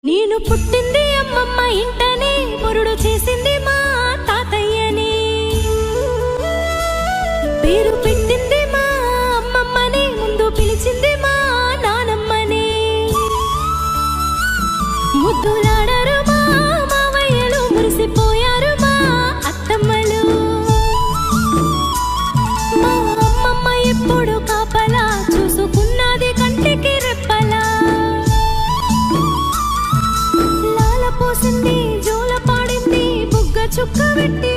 నేను పుట్టింది అమ్మమ్మ ఇంటనే, మురుడు చేసింది మా తాతయ్యని. పేరు పెట్టింది మా అమ్మమ్మని, ముందు పిలిచింది మా నానమ్మని. ముద్దులాడరు మా మావయ్యలు, మురిసిపోయారు మా అత్తమ్మలు. మా అమ్మమ్మ ఎప్పుడు కాపలా, చూసుకున్నది కంటికి రెప్పలా. లాల పోసింది, జోల పాడింది, బుగ్గ చుక్క పెట్టి